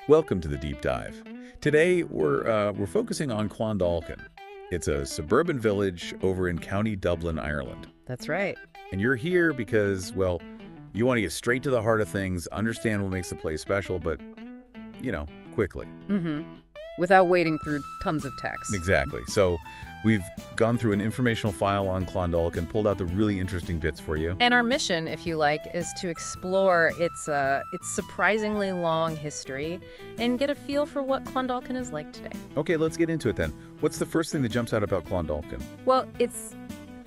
Welcome to the deep dive. Today we're focusing on Clondalkin. It's a suburban village over in County Dublin, Ireland. That's right. And you're here because, well, you want to get straight to the heart of things, understand what makes the place special, but, quickly. Without wading through tons of text. Exactly. So we've gone through an informational file on Clondalkin, pulled out the really interesting bits for you. And our mission, if you like, is to explore its surprisingly long history and get a feel for what Clondalkin is like today. Okay, let's get into it then. What's the first thing that jumps out about Clondalkin? Well, it's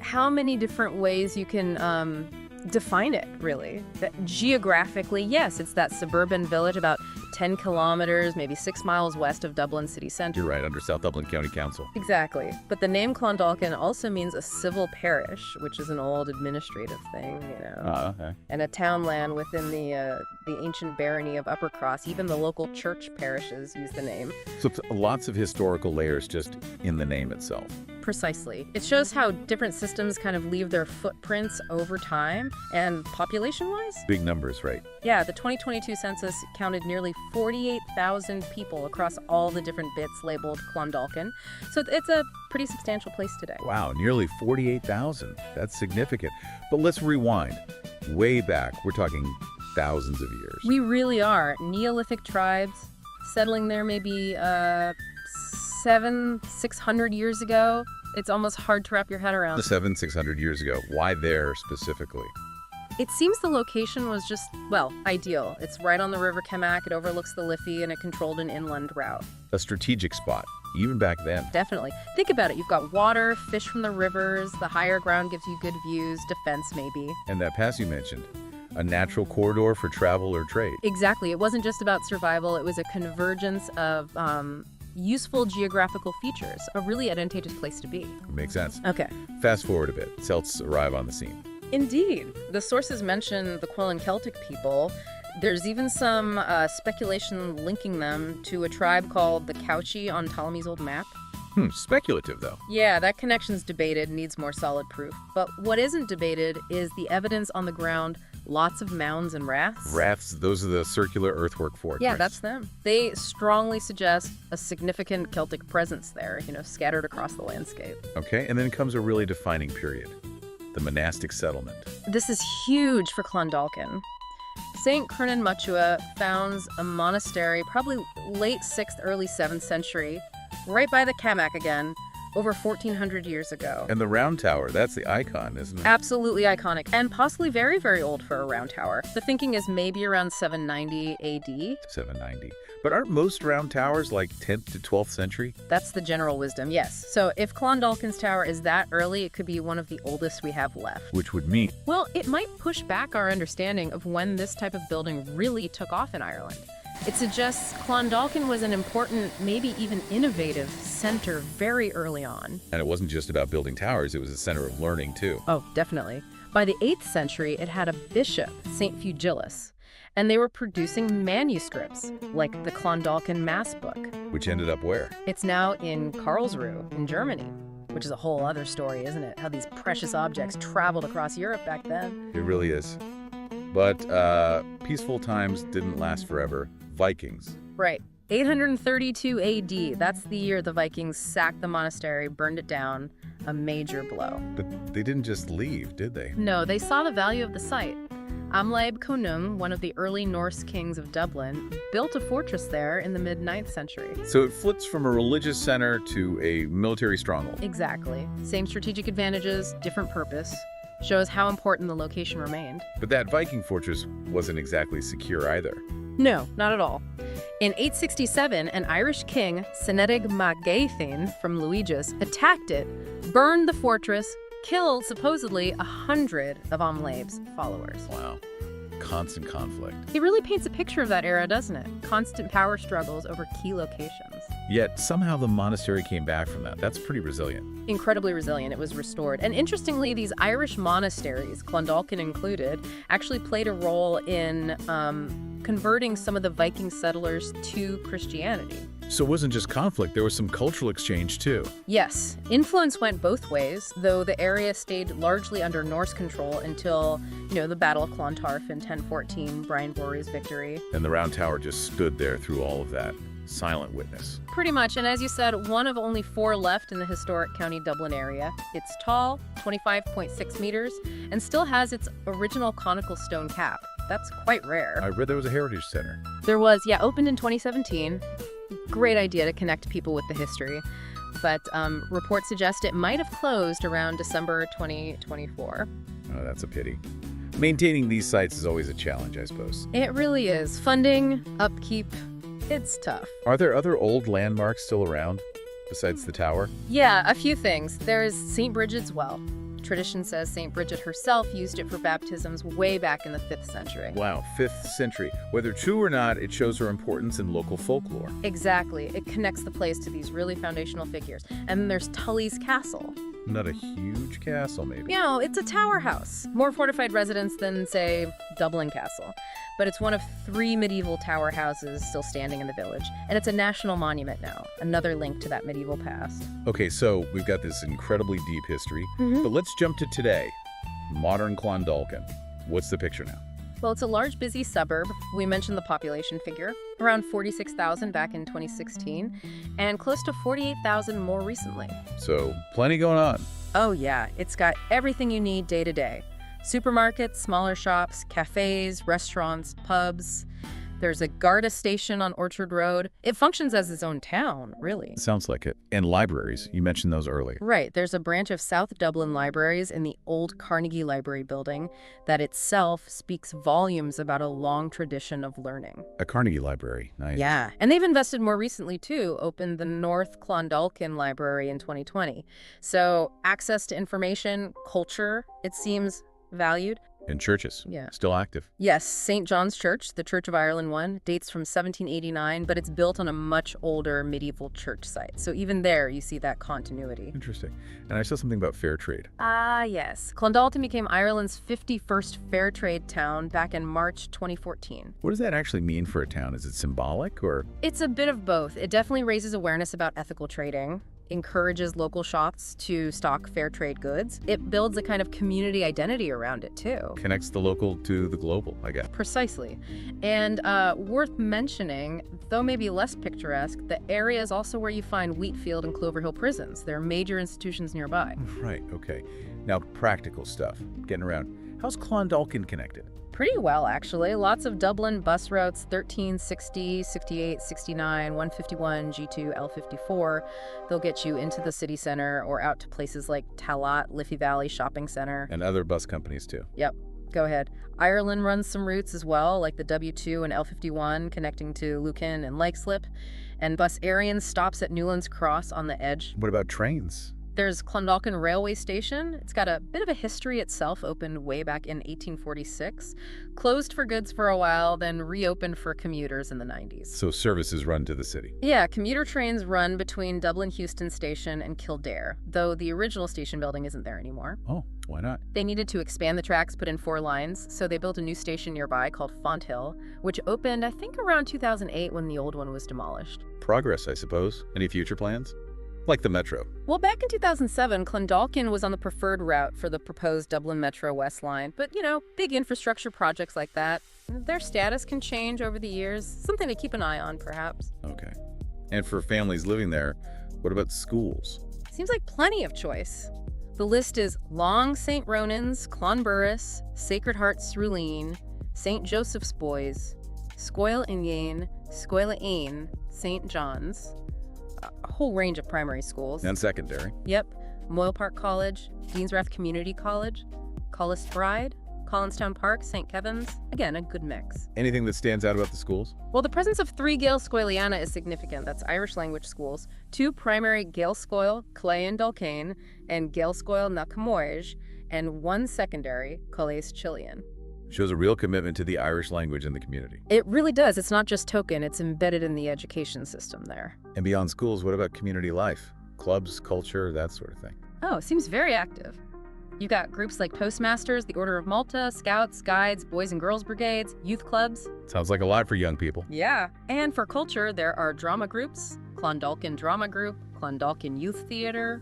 how many different ways you can define it, really. Geographically, yes, it's that suburban village about 10 kilometers, maybe 6 miles west of Dublin city centre. You're right, under South Dublin County Council. Exactly. But the name Clondalkin also means a civil parish, which is an old administrative thing, Okay. and a townland within the ancient barony of Upper Cross. Even the local church parishes use the name. So it's lots of historical layers just in the name itself. Precisely. It shows how different systems kind of leave their footprints over time, and population-wise? Big numbers, right? Yeah, the 2022 census counted nearly 48,000 people across all the different bits labeled Clondalkin. So it's a pretty substantial place today. Wow, nearly 48,000. That's significant. But let's rewind. Way back, we're talking thousands of years. We really are. Neolithic tribes settling there maybe 600 years ago. It's almost hard to wrap your head around. 600 years ago. Why there specifically? It seems the location was just, well, ideal. It's right on the River Camac, it overlooks the Liffey, and it controlled an inland route. A strategic spot, even back then. Definitely. Think about it. You've got water, fish from the rivers, the higher ground gives you good views, defense maybe. And that pass you mentioned, a natural corridor for travel or trade. Exactly. It wasn't just about survival, it was a convergence of useful geographical features, a really advantageous place to be. Makes sense. Okay. Fast forward a bit. Celts arrive on the scene. Indeed. The sources mention the Quill and Celtic people. There's even some speculation linking them to a tribe called the Cauchy on Ptolemy's old map. Speculative, though. Yeah, that connection's debated, needs more solid proof. But what isn't debated is the evidence on the ground. Lots of mounds and raths. Raths, those are the circular earthwork fortress. Yeah, that's them. They strongly suggest a significant Celtic presence there, scattered across the landscape. Okay, and then comes a really defining period. The monastic settlement. This is huge for Clondalkin. St. Cernan Mutua founds a monastery, probably late 6th, early 7th century, right by the Camac again, over 1,400 years ago. And the round tower, that's the icon, isn't it? Absolutely iconic, and possibly very, very old for a round tower. The thinking is maybe around 790 AD. 790. But aren't most round towers like 10th to 12th century? That's the general wisdom, yes. So if Clondalkin's tower is that early, it could be one of the oldest we have left. Which would mean? Well, it might push back our understanding of when this type of building really took off in Ireland. It suggests Clondalkin was an important, maybe even innovative, center very early on. And it wasn't just about building towers, it was a center of learning, too. Oh, definitely. By the 8th century, it had a bishop, St. Fugilus, and they were producing manuscripts, like the Clondalkin Mass Book. Which ended up where? It's now in Karlsruhe, in Germany, which is a whole other story, isn't it? How these precious objects traveled across Europe back then. It really is. But peaceful times didn't last forever. Vikings. Right. 832 AD, that's the year the Vikings sacked the monastery, burned it down, a major blow. But they didn't just leave, did they? No, they saw the value of the site. Amlaib Conum, one of the early Norse kings of Dublin, built a fortress there in the mid-9th century. So it flips from a religious center to a military stronghold. Exactly. Same strategic advantages, different purpose. Shows how important the location remained. But that Viking fortress wasn't exactly secure either. No, not at all. In 867, an Irish king, Cenedig mac Gaithin from Luigus, attacked it, burned the fortress, killed supposedly 100 of Amlaib's followers. Wow. Constant conflict. It really paints a picture of that era, doesn't it? Constant power struggles over key locations. Yet somehow the monastery came back from that. That's pretty resilient. Incredibly resilient. It was restored. And interestingly, these Irish monasteries, Clondalkin included, actually played a role in converting some of the Viking settlers to Christianity. So it wasn't just conflict, there was some cultural exchange too. Yes, influence went both ways, though the area stayed largely under Norse control until, the Battle of Clontarf in 1014, Brian Bory's victory. And the Round Tower just stood there through all of that. Silent witness. Pretty much, and as you said, one of only 4 left in the historic County Dublin area. It's tall, 25.6 meters, and still has its original conical stone cap. That's quite rare. I read there was a heritage center. There was, opened in 2017. Great idea to connect people with the history. But reports suggest it might have closed around December 2024. Oh, that's a pity. Maintaining these sites is always a challenge, I suppose. It really is. Funding, upkeep, it's tough. Are there other old landmarks still around, besides the tower? Yeah, a few things. There's St. Bridget's Well. Tradition says St. Bridget herself used it for baptisms way back in the 5th century. Wow, 5th century. Whether true or not, it shows her importance in local folklore. Exactly. It connects the place to these really foundational figures. And then there's Tully's Castle. Not a huge castle, maybe. It's a tower house. More fortified residence than, say, Dublin Castle. But it's one of 3 medieval tower houses still standing in the village. And it's a national monument now, another link to that medieval past. Okay, so we've got this incredibly deep history, but let's jump to today. Modern Clondalkin. What's the picture now? Well, it's a large, busy suburb. We mentioned the population figure, around 46,000 back in 2016, and close to 48,000 more recently. So, plenty going on. Oh yeah, it's got everything you need day to day. Supermarkets, smaller shops, cafes, restaurants, pubs. There's a Garda station on Orchard Road. It functions as its own town, really. Sounds like it. And libraries. You mentioned those earlier. Right. There's a branch of South Dublin Libraries in the old Carnegie Library building that itself speaks volumes about a long tradition of learning. A Carnegie Library. Nice. Yeah. And they've invested more recently, too. Opened the North Clondalkin Library in 2020. So access to information, culture, it seems valued. And churches. Yeah. Still active. Yes, St. John's Church, the Church of Ireland one, dates from 1789, but it's built on a much older medieval church site. So even there, you see that continuity. Interesting. And I saw something about fair trade. Ah, yes. Clondalkin became Ireland's 51st fair trade town back in March 2014. What does that actually mean for a town? Is it symbolic or? It's a bit of both. It definitely raises awareness about ethical trading, encourages local shops to stock fair trade goods. It builds a kind of community identity around it, too. Connects the local to the global, I guess. Precisely. And worth mentioning, though maybe less picturesque, the area is also where you find Wheatfield and Clover Hill prisons. There are major institutions nearby. Right, okay. Now, practical stuff. Getting around. How's Clondalkin connected? Pretty well, actually. Lots of Dublin bus routes, 13, 60, 68, 69, 151, G2, L54. They'll get you into the city center or out to places like Tallaght, Liffey Valley Shopping Center. And other bus companies, too. Yep. Go ahead. Ireland runs some routes as well, like the W2 and L51 connecting to Lucan and Leixlip. And Bus Arian stops at Newlands Cross on the edge. What about trains? There's Clondalkin Railway Station. It's got a bit of a history itself, opened way back in 1846. Closed for goods for a while, then reopened for commuters in the 90s. So services run to the city. Yeah, commuter trains run between Dublin Heuston Station and Kildare, though the original station building isn't there anymore. Oh, why not? They needed to expand the tracks, put in 4 lines, so they built a new station nearby called Fonthill, which opened, I think, around 2008 when the old one was demolished. Progress, I suppose. Any future plans? Like the metro. Well, back in 2007, Clondalkin was on the preferred route for the proposed Dublin Metro West Line. But, big infrastructure projects like that, their status can change over the years. Something to keep an eye on, perhaps. Okay. And for families living there, what about schools? Seems like plenty of choice. The list is Long St. Ronan's, Clonburris, Sacred Heart Sruleen, St. Joseph's Boys, Scoil Ingain, Scoil Ain, St. John's, a whole range of primary schools. And secondary. Yep. Moyle Park College, Deansrath Community College, Collis Bride, Collinstown Park, St. Kevin's. Again, a good mix. Anything that stands out about the schools? Well, the presence of 3 Gael Scoiliana is significant. That's Irish language schools. 2 primary Gael Scoil, Clayan Dalkane, and Gael Scoil Nacamoige, and 1 secondary, Coles Chilean. Shows a real commitment to the Irish language in the community. It really does. It's not just token. It's embedded in the education system there. And beyond schools, what about community life? Clubs, culture, that sort of thing. Oh, it seems very active. You got groups like Toastmasters, the Order of Malta, Scouts, Guides, Boys and Girls Brigades, youth clubs. Sounds like a lot for young people. Yeah. And for culture, there are drama groups, Clondalkin Drama Group, Clondalkin Youth Theater.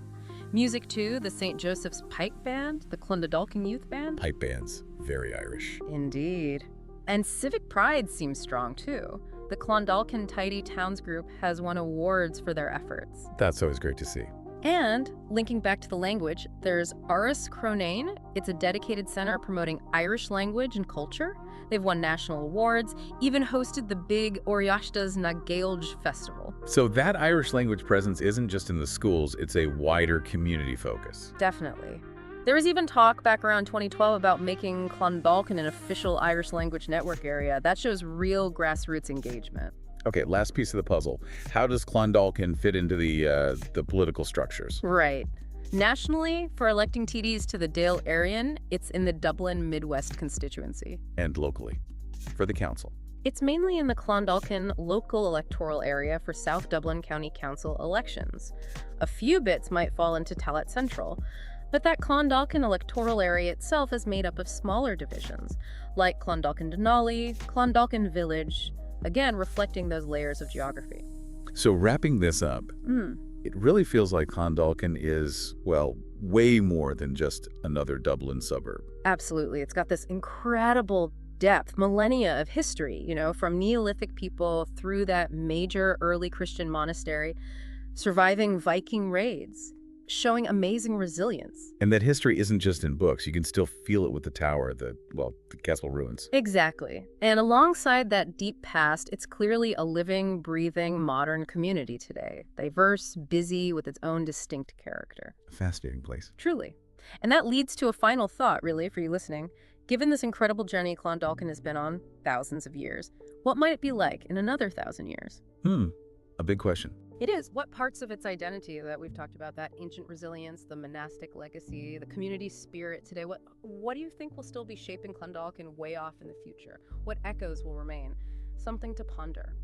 Music, too, the St. Joseph's Pipe Band, the Clondalkin Youth Band. Pipe bands, very Irish. Indeed. And civic pride seems strong, too. The Clondalkin Tidy Towns Group has won awards for their efforts. That's always great to see. And, linking back to the language, there's Áras Cronain. It's a dedicated center promoting Irish language and culture. They've won national awards, even hosted the big Oireachtas na Gaelge festival. So that Irish language presence isn't just in the schools, it's a wider community focus. Definitely. There was even talk back around 2012 about making Clondalkin an official Irish language network area. That shows real grassroots engagement. Okay, last piece of the puzzle. How does Clondalkin fit into the political structures? Right. Nationally, for electing TDs to the Dáil Éireann, it's in the Dublin Midwest constituency. And locally, for the council. It's mainly in the Clondalkin local electoral area for South Dublin County Council elections. A few bits might fall into Tallaght Central, but that Clondalkin electoral area itself is made up of smaller divisions, like Clondalkin Denali, Clondalkin Village, again reflecting those layers of geography. So wrapping this up, it really feels like Clondalkin is, well, way more than just another Dublin suburb. Absolutely. It's got this incredible depth, millennia of history, from Neolithic people through that major early Christian monastery, surviving Viking raids, showing amazing resilience. And that history isn't just in books. You can still feel it with the tower, the castle ruins. Exactly. And alongside that deep past, it's clearly a living, breathing, modern community today. Diverse, busy, with its own distinct character. A fascinating place. Truly. And that leads to a final thought, really, for you listening. Given this incredible journey Clondalkin has been on thousands of years, what might it be like in another 1,000 years? A big question. It is. What parts of its identity that we've talked about, that ancient resilience, the monastic legacy, the community spirit today, what do you think will still be shaping Clondalkin way off in the future? What echoes will remain? Something to ponder.